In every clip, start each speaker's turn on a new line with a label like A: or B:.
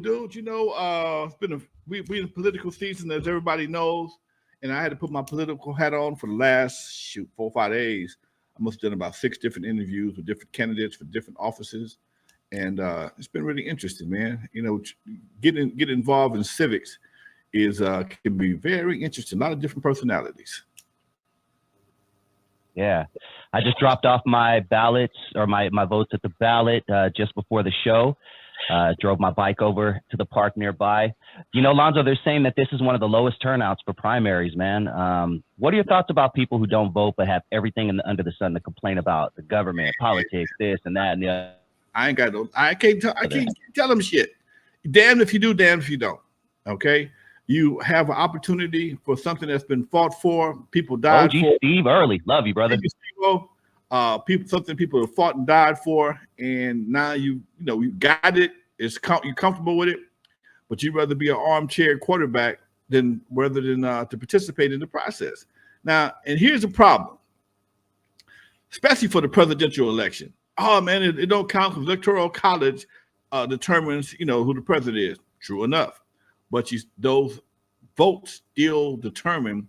A: dude. We in political season, as everybody knows, and I had to put my political hat on for the last 4 or 5 days. I must have done about 6 different interviews with different candidates for different offices, and it's been really interesting, man. Getting involved in civics is can be very interesting. A lot of different personalities.
B: Yeah, I just dropped off my ballots or my votes at the ballot just before the show. Drove my bike over to the park nearby. Lonzo, they're saying that this is one of the lowest turnouts for primaries, man. What are your thoughts about people who don't vote but have everything under the sun to complain about the government, politics, this and that and the other?
A: I can't tell them shit. Damn if you do, damn if you don't. Okay. You have an opportunity for something that's been fought for. People died for.
B: Steve Early, love you, brother.
A: Something people have fought and died for, and now you got it. You're comfortable with it, but you'd rather be an armchair quarterback rather than to participate in the process. Now, and here's the problem, especially for the presidential election. Oh man, it don't count because Electoral College determines who the president is. True enough. But those votes still determine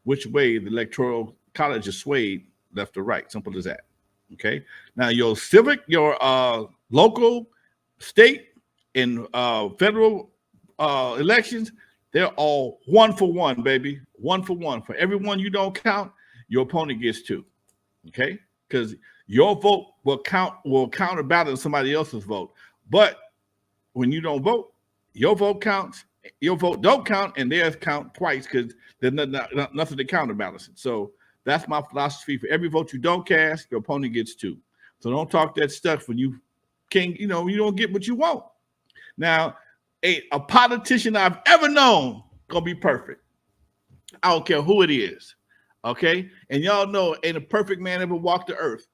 A: which way the Electoral College is swayed, left or right. Simple as that. Okay. Now your local, state, and federal elections, they're all 1 for 1, baby. 1 for 1. For every one you don't count, your opponent gets 2. Okay, because your vote will counterbalance somebody else's vote. But when you don't vote, your vote counts, your vote don't count, and theirs count twice because there's nothing to counterbalance it. So that's my philosophy. For every vote you don't cast, your opponent gets 2. So don't talk that stuff when you don't get what you want. Now, a politician I've ever known gonna be perfect. I don't care who it is. Okay, and y'all know ain't a perfect man ever walked the earth.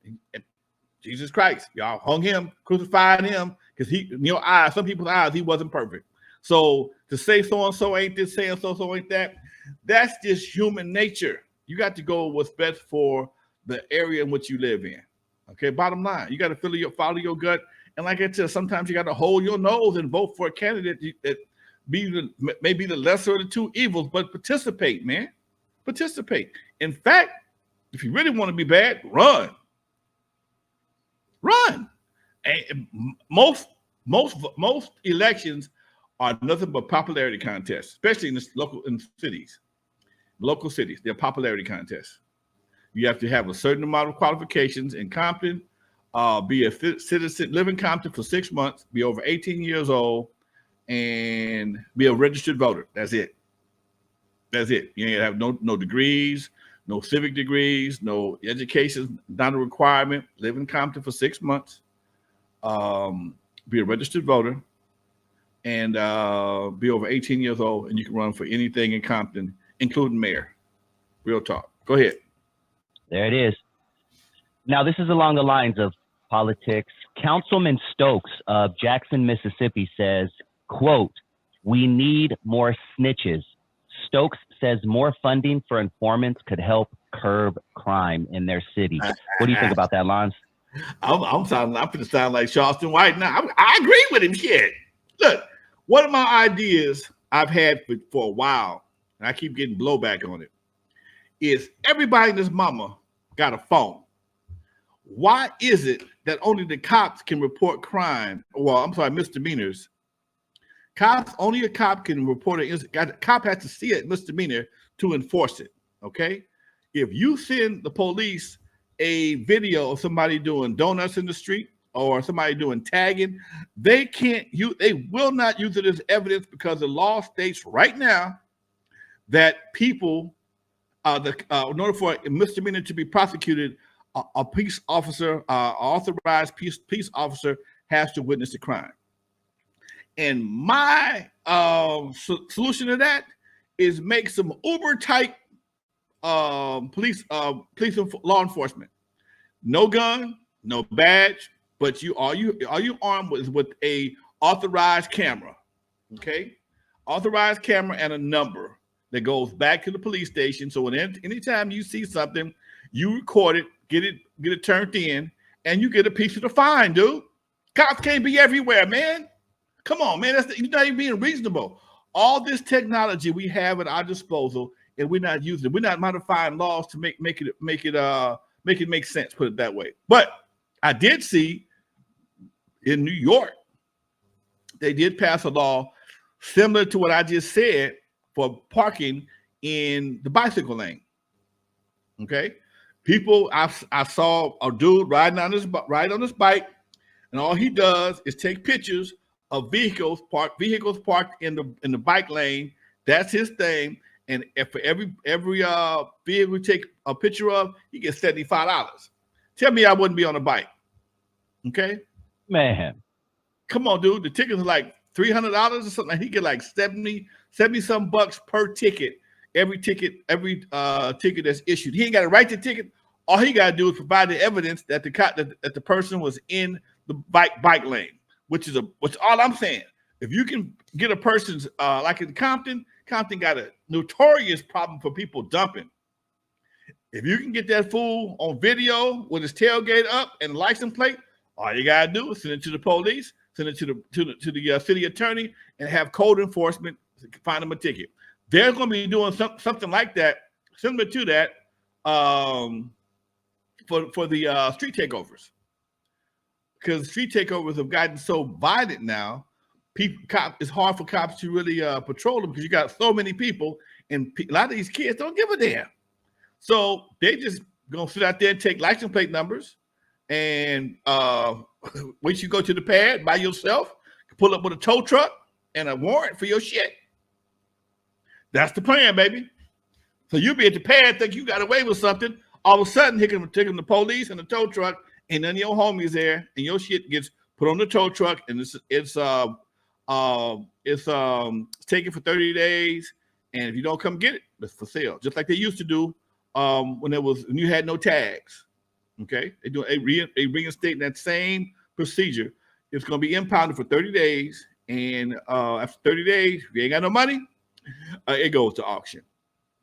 A: Jesus Christ, y'all hung him, crucified him, because in your eyes, some people's eyes, he wasn't perfect. So to say so-and-so ain't this, saying so-so ain't that, that's just human nature. You got to go what's best for the area in which you live in. Okay, bottom line, you got to follow your gut. And like I said, sometimes you got to hold your nose and vote for a candidate that may be the lesser of the 2 evils, but participate, man. Participate. In fact, if you really want to be bad, run. And most elections are nothing but popularity contests, especially in cities. Local cities, they're popularity contests. You have to have a certain amount of qualifications in Compton, be a citizen, live in Compton for 6 months, be over 18 years old, and be a registered voter. That's it. That's it. You ain't have no degrees, no civic degrees, no education, not a requirement. Live in Compton for 6 months, be a registered voter, and be over 18 years old, and you can run for anything in Compton, including mayor. Real talk. Go ahead.
B: There it is. Now, this is along the lines of politics. Councilman Stokes of Jackson, Mississippi says, quote, "We need more snitches." Stokes says more funding for informants could help curb crime in their city. What do you think about that, Lons?
A: I'm going to sound like Charleston White now. I agree with him. Shit. Look, one of my ideas I've had for a while, and I keep getting blowback on it, is everybody and his mama got a phone. Why is it that only the cops can report crime? Well, I'm sorry, misdemeanors. Only a cop can report it. A cop has to see a misdemeanor to enforce it. Okay, if you send the police a video of somebody doing donuts in the street or somebody doing tagging, they will not use it as evidence because the law states right now that people, in order for a misdemeanor to be prosecuted, a police officer, authorized police officer, has to witness the crime. And my solution to that is make some Uber type police law enforcement. No gun, no badge, but are you armed with a authorized camera? Okay, authorized camera and a number that goes back to the police station. So anytime you see something, you record it, get it turned in, and you get a piece of the fine, dude. Cops can't be everywhere, man. Come on, man. You're not even being reasonable. All this technology we have at our disposal, and we're not using it. We're not modifying laws to make it make sense. Put it that way. But I did see in New York, they did pass a law similar to what I just said for parking in the bicycle lane. Okay, people, I saw a dude riding on his bike, and all he does is take pictures of vehicles parked in the bike lane. That's his thing. And if for every vehicle we take a picture of, he gets $75. Tell me I wouldn't be on a bike. Okay,
B: man.
A: Come on, dude. The tickets are like $300 or something. He get like 70 some bucks per ticket. Every ticket that's issued. He ain't got to write the ticket. All he got to do is provide the evidence that the person was in the bike lane, which all I'm saying. If you can get a person's like in Compton got a notorious problem for people dumping. If you can get that fool on video with his tailgate up and license plate, all you gotta do is send it to the police, send it to the city attorney, and have code enforcement find him a ticket. They're going to be doing something like that, similar to that, for the street takeovers, because street takeovers have gotten so violent now. It's hard for cops to really patrol them because you got so many people, and a lot of these kids don't give a damn. So they just gonna sit out there and take license plate numbers, and once you go to the pad by yourself, pull up with a tow truck and a warrant for your shit. That's the plan, baby. So you be at the pad, think you got away with something. All of a sudden, here come the police and the tow truck, and none of your homies there, and your shit gets put on the tow truck, and it's taken for 30 days. And if you don't come get it, it's for sale, just like they used to do when you had no tags. Okay, they reinstate that same procedure. It's going to be impounded for 30 days, and after 30 days, if you ain't got no money, it goes to auction,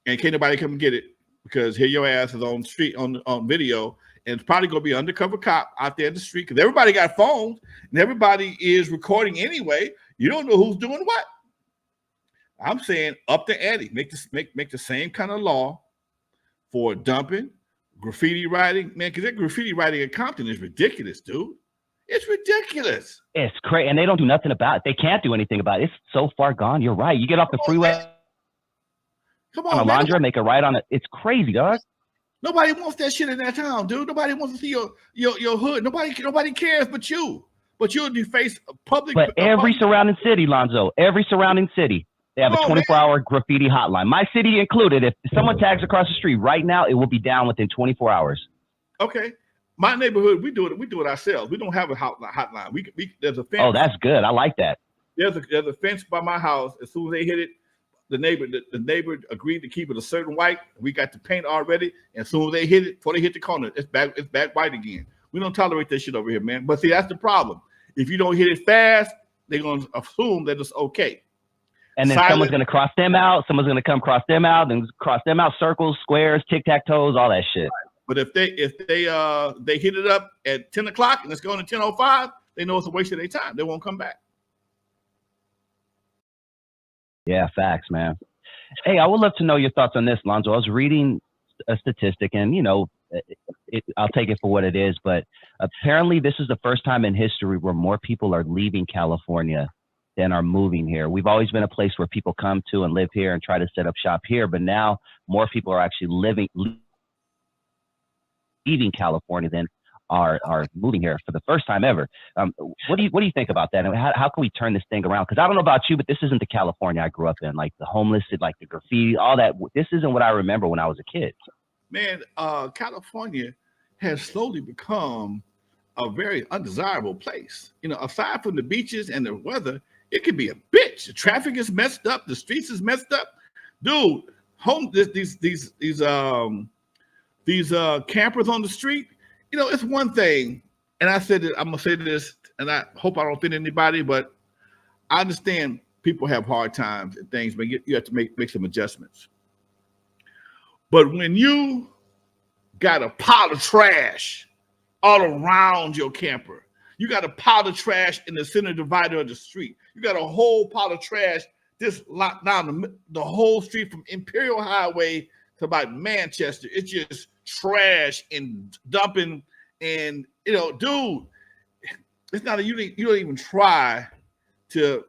A: and can't nobody come and get it because here your ass is on the street on video, and it's probably going to be an undercover cop out there in the street because everybody got phones and everybody is recording anyway. You don't know who's doing what. I'm saying up the ante, make the same kind of law for dumping, graffiti writing, man, because that graffiti writing in Compton is ridiculous, dude. It's ridiculous.
B: It's crazy, and they don't do nothing about it. They can't do anything about it. It's so far gone. You're right. You get off the freeway,
A: come on,
B: Alondra, make a right on it. It's crazy, dog.
A: Nobody wants that shit in that town, dude. Nobody wants to see your hood. Nobody cares but you. But you'll deface public.
B: But every surrounding city, Lonzo, every surrounding city, they have a 24-hour graffiti hotline. My city included. If someone tags across the street right now, it will be down within 24 hours.
A: Okay. My neighborhood, we do it ourselves. We don't have a hotline. There's a fence.
B: Oh, that's good. I like that.
A: There's a fence by my house. As soon as they hit it, the neighbor agreed to keep it a certain white. We got the paint already. And as soon as they hit it, before they hit the corner, it's back white again. We don't tolerate that shit over here, man. But see, that's the problem. If you don't hit it fast, they're gonna assume that it's okay.
B: And then someone's gonna cross them out. Someone's gonna come cross them out, then cross them out. Circles, squares, tic-tac-toes, all that shit. Right.
A: But if they hit it up at 10 o'clock and it's going to 10:05, they know it's a waste of their time. They won't come back.
B: Yeah, facts, man. Hey, I would love to know your thoughts on this, Lonzo. I was reading a statistic, and I'll take it for what it is, but apparently this is the first time in history where more people are leaving California than are moving here. We've always been a place where people come to and live here and try to set up shop here, but now more people are actually leaving California than are moving here for the first time ever. What do you think about that? And how can we turn this thing around? Because I don't know about you, but this isn't the California I grew up in. Like the homeless, like the graffiti, all that. This isn't what I remember when I was a kid.
A: Man, California has slowly become a very undesirable place. Aside from the beaches and the weather, it can be a bitch. The traffic is messed up. The streets is messed up, dude. These campers on the street, it's one thing, and I said that I'm gonna say this, and I hope I don't offend anybody, but I understand people have hard times and things, but you have to make some adjustments. But when you got a pile of trash all around your camper, You got a pile of trash in the center divider of the street. You got a whole pile of trash just locked down the whole street from Imperial Highway to about Manchester. It's just trash and dumping. And, you know, dude, it's not you don't even try to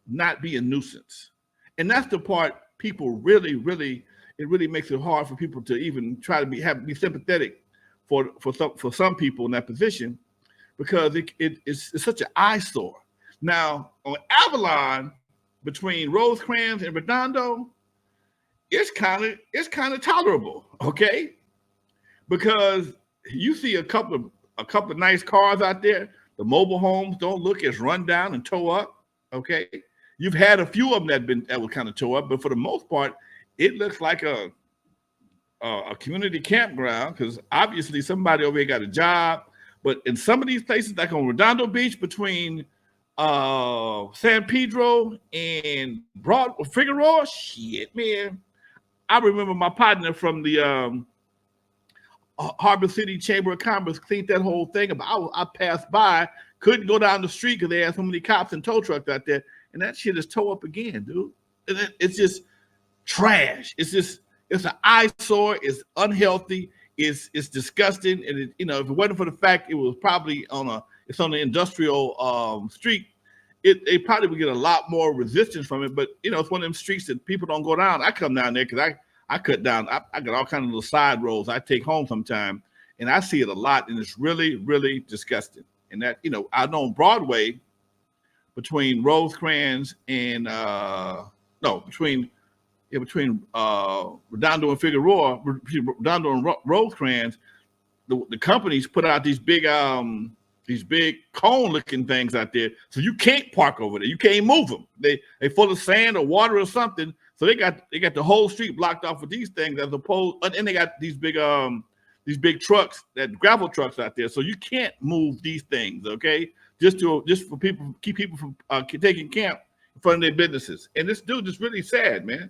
A: not be a nuisance. And that's the part people really, it really makes it hard for people to even try to be sympathetic for some people in that position, because it's such an eyesore. Now on Avalon, between Rosecrans and Redondo, it's kind of tolerable, okay? Because you see a couple of nice cars out there. The mobile homes don't look as run down and tore up, okay? You've had a few of them that were kind of tore up, but for the most part, it looks like a community campground, because obviously somebody over here got a job. But in some of these places, like on Redondo Beach, between San Pedro and Figueroa, shit, man. I remember my partner from the Harbor City Chamber of Commerce cleaned that whole thing up. I passed by, couldn't go down the street because they had so many cops and tow trucks out there, and that shit is towed up again, dude. And it's just trash. It's an eyesore. It's unhealthy. It's disgusting. And if it wasn't for the fact it was probably on the industrial street, it probably would get a lot more resistance from it. But it's one of them streets that people don't go down. I come down there because I cut down. I got all kinds of little side roads I take home sometime, and I see it a lot, and it's really, really disgusting. And that I know on Broadway, between Rosecrans and between Redondo and Figueroa, Redondo and Rosecrans, the companies put out these big cone-looking things out there, so you can't park over there. You can't move them. They full of sand or water or something. So they got the whole street blocked off with these things, and they got these big trucks, that gravel trucks out there. So you can't move these things, okay? Just for people, keep people from taking camp in front of their businesses. And this dude is really sad, man.